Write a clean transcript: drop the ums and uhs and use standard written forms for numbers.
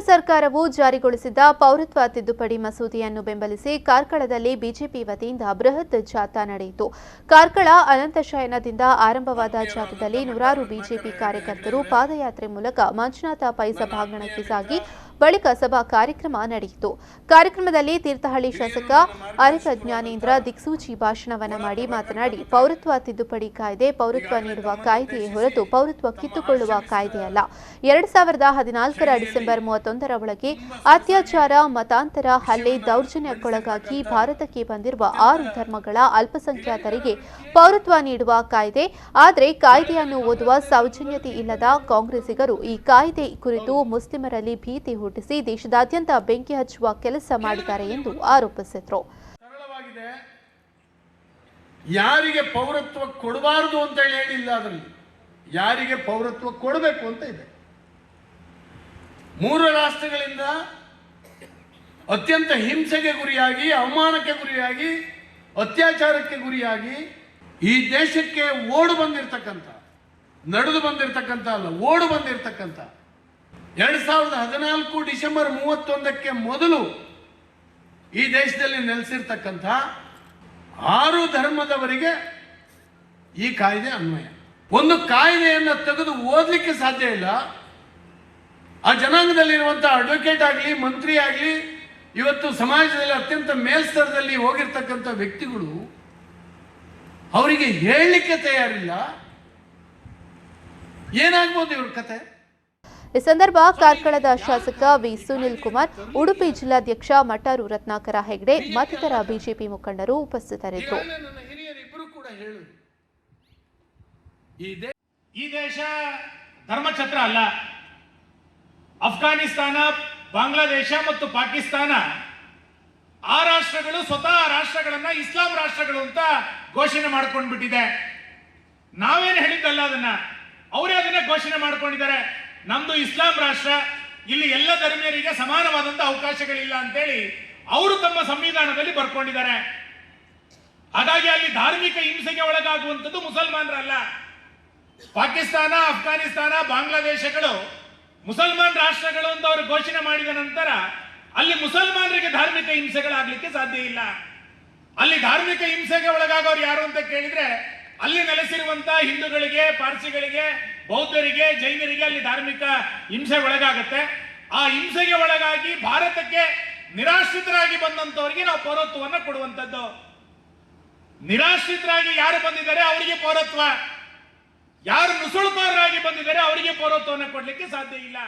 ಸರ್ಕಾರವು ಜಾರಿಗೊಳಿಸಿದ ಪೌರತ್ವ ತಿದ್ದುಪಡಿ ಮಸೂದೆಯನ್ನು ಬೆಂಬಲಿಸಿ ಕಾರ್ಕಳದಲ್ಲಿ ಬಿಜೆಪಿ ವತಿಯಿಂದ ಬೃಹತ್ ಜಾಥಾ ನಡೆಯಿತು. ಕಾರ್ಕಳ ಅನಂತಶಯನದಿಂದ ಆರಂಭವಾದ ಜಾಥಾದಲ್ಲಿ ನೂರಾರು ಬಿಜೆಪಿ ಕಾರ್ಯಕರ್ತರು ಪಾದಯಾತ್ರೆ ಮೂಲಕ ಮಂಜುನಾಥ ಪೈ ಸಭಾಂಗಣಕ್ಕೆ ಸಾಗಿ ಬಳಿಕ ಸಭಾ ಕಾರ್ಯಕ್ರಮ ನಡೆಯಿತು. ಕಾರ್ಯಕ್ರಮದಲ್ಲಿ ತೀರ್ಥಹಳ್ಳಿ ಶಾಸಕ ಅರಿಕ ಜ್ಞಾನೇಂದ್ರ ದಿಕ್ಸೂಚಿ ಭಾಷಣವನ್ನ ಮಾಡಿ ಮಾತನಾಡಿ, ಪೌರತ್ವ ತಿದ್ದುಪಡಿ ಕಾಯ್ದೆ ಪೌರತ್ವ ನೀಡುವ ಕಾಯ್ದೆಯೇ ಹೊರತು ಪೌರತ್ವ ಕಿತ್ತುಕೊಳ್ಳುವ ಕಾಯ್ದೆಯಲ್ಲ. 2014ರ ಡಿಸೆಂಬರ್ 31ರ ಒಳಗೆ ಅತ್ಯಾಚಾರ, ಮತಾಂತರ, ಹಲ್ಲೆ, ದೌರ್ಜನ್ಯಕ್ಕೊಳಗಾಗಿ ಭಾರತಕ್ಕೆ ಬಂದಿರುವ 6 ಧರ್ಮಗಳ ಅಲ್ಪಸಂಖ್ಯಾತರಿಗೆ ಪೌರತ್ವ ನೀಡುವ ಕಾಯ್ದೆ. ಆದರೆ ಕಾಯ್ದೆಯನ್ನು ಓದುವ ಸೌಜನ್ಯತೆ ಇಲ್ಲದ ಕಾಂಗ್ರೆಸ್ಸಿಗರು ಈ ಕಾಯ್ದೆ ಕುರಿತು ಮುಸ್ಲಿಮರಲ್ಲಿ ಭೀತಿ ಹುಟ್ಟಿಸಿ ದೇಶದಾದ್ಯಂತ ಬೆಂಕಿ ಹಚ್ಚುವ ಕೆಲಸ ಮಾಡಿದ್ದಾರೆ ಎಂದು ಆರೋಪಿಸಿದರು. ಸರಳವಾಗಿದೆ, ಯಾರಿಗೆ ಪೌರತ್ವ ಕೊಡಬಾರದು ಅಂತ ಹೇಳಿಲ್ಲ, ಅದರಲ್ಲಿ ಯಾರಿಗೆ ಪೌರತ್ವ ಕೊಡಬೇಕು ಅಂತ ಇದೆ. 3 ರಾಷ್ಟ್ರಗಳಿಂದ ಅತ್ಯಂತ ಹಿಂಸೆಗೆ ಗುರಿಯಾಗಿ, ಅವಮಾನಕ್ಕೆ ಗುರಿಯಾಗಿ, ಅತ್ಯಾಚಾರಕ್ಕೆ ಗುರಿಯಾಗಿ ಈ ದೇಶಕ್ಕೆ ಓಡು ಬಂದಿರತಕ್ಕಂಥ, ನಡೆದು ಬಂದಿರತಕ್ಕಂಥ ಅಲ್ಲ, ಓಡು ಬಂದಿರತಕ್ಕಂಥ 2014 ಡಿಸೆಂಬರ್ 31ಕ್ಕೆ ಮೊದಲು ಈ ದೇಶದಲ್ಲಿ ನೆಲೆಸಿರ್ತಕ್ಕಂಥ 6 ಧರ್ಮದವರಿಗೆ ಈ ಕಾಯ್ದೆ ಅನ್ವಯ. ಒಂದು ಕಾಯ್ದೆಯನ್ನು ತೆಗೆದು ಓದಲಿಕ್ಕೆ ಸಾಧ್ಯ ಇಲ್ಲ. ಆ ಜನಾಂಗದಲ್ಲಿರುವಂಥ ಅಡ್ವೊಕೇಟ್ ಆಗಲಿ, ಮಂತ್ರಿ ಆಗಲಿ, ಇವತ್ತು ಸಮಾಜದಲ್ಲಿ ಅತ್ಯಂತ ಮೇಲ್ಸ್ತರದಲ್ಲಿ ಹೋಗಿರ್ತಕ್ಕಂಥ ವ್ಯಕ್ತಿಗಳು ಅವರಿಗೆ ಹೇಳಲಿಕ್ಕೆ ತಯಾರಿಲ್ಲ. ಏನಾಗ್ಬೋದು ಇವ್ರ ಕತೆ? ಈ ಸಂದರ್ಭ ಕಾರ್ಕಳದ ಶಾಸಕ ವಿ ಸುನಿಲ್ ಕುಮಾರ್, ಉಡುಪಿ ಜಿಲ್ಲಾಧ್ಯಕ್ಷ ಮಟಾರು ರತ್ನಾಕರ ಹೆಗ್ಡೆ ಮತ್ತಿತರ ಬಿಜೆಪಿ ಮುಖಂಡರು ಉಪಸ್ಥಿತರಿದ್ದರು. ಈ ದೇಶ ಧರ್ಮಛತ್ರ ಅಲ್ಲ. ಅಫ್ಘಾನಿಸ್ತಾನ, ಬಾಂಗ್ಲಾದೇಶ ಮತ್ತು ಪಾಕಿಸ್ತಾನ ಆ ರಾಷ್ಟ್ರಗಳು ಸ್ವತಃ ರಾಷ್ಟ್ರಗಳನ್ನ ಇಸ್ಲಾಂ ರಾಷ್ಟ್ರಗಳು ಅಂತ ಘೋಷಣೆ ಮಾಡ್ಕೊಂಡ್ಬಿಟ್ಟಿದೆ. ನಾವೇನು ಹೇಳಿದ್ದಲ್ಲ, ಅವರೇ ಅದನ್ನ ಘೋಷಣೆ ಮಾಡ್ಕೊಂಡಿದ್ದಾರೆ. ನಮ್ದು ಇಸ್ಲಾಂ ರಾಷ್ಟ್ರ, ಇಲ್ಲಿ ಎಲ್ಲ ಧರ್ಮೀಯರಿಗೆ ಸಮಾನವಾದಂತ ಅವಕಾಶಗಳಿಲ್ಲ ಅಂತೇಳಿ ಅವರು ತಮ್ಮ ಸಂವಿಧಾನದಲ್ಲಿ ಬರ್ಕೊಂಡಿದ್ದಾರೆ. ಹಾಗಾಗಿ ಅಲ್ಲಿ ಧಾರ್ಮಿಕ ಹಿಂಸೆಗೆ ಒಳಗಾಗುವಂಥದ್ದು ಮುಸಲ್ಮಾನರಲ್ಲ. ಪಾಕಿಸ್ತಾನ, ಅಫ್ಘಾನಿಸ್ತಾನ, ಬಾಂಗ್ಲಾದೇಶಗಳು ಮುಸಲ್ಮಾನ್ ರಾಷ್ಟ್ರಗಳು ಅಂತ ಅವರು ಘೋಷಣೆ ಮಾಡಿದ ನಂತರ ಅಲ್ಲಿ ಮುಸಲ್ಮಾನರಿಗೆ ಧಾರ್ಮಿಕ ಹಿಂಸೆಗಳಾಗ್ಲಿಕ್ಕೆ ಸಾಧ್ಯ ಇಲ್ಲ. ಅಲ್ಲಿ ಧಾರ್ಮಿಕ ಹಿಂಸೆಗೆ ಒಳಗಾಗೋರು ಯಾರು ಅಂತ ಕೇಳಿದ್ರೆ ಅಲ್ಲಿ ನೆಲೆಸಿರುವಂತಹ ಹಿಂದೂಗಳಿಗೆ, ಪಾರ್ಸಿಗಳಿಗೆ, ಬೌದ್ಧರಿಗೆ, ಜೈನರಿಗೆ ಅಲ್ಲಿ ಧಾರ್ಮಿಕ ಹಿಂಸೆ ಒಳಗಾಗುತ್ತೆ. ಆ ಹಿಂಸೆಗೆ ಒಳಗಾಗಿ ಭಾರತಕ್ಕೆ ನಿರಾಶ್ರಿತರಾಗಿ ಬಂದಂತವರಿಗೆ ನಾವು ಪೌರತ್ವವನ್ನು ಕೊಡುವಂತದ್ದು. ನಿರಾಶ್ರಿತರಾಗಿ ಯಾರು ಬಂದಿದ್ದಾರೆ ಅವರಿಗೆ ಪೌರತ್ವ, ಯಾರು ನುಸುಳುಕೋರರಾಗಿ ಬಂದಿದ್ದಾರೆ ಅವರಿಗೆ ಪೌರತ್ವವನ್ನು ಕೊಡ್ಲಿಕ್ಕೆ ಸಾಧ್ಯ ಇಲ್ಲ.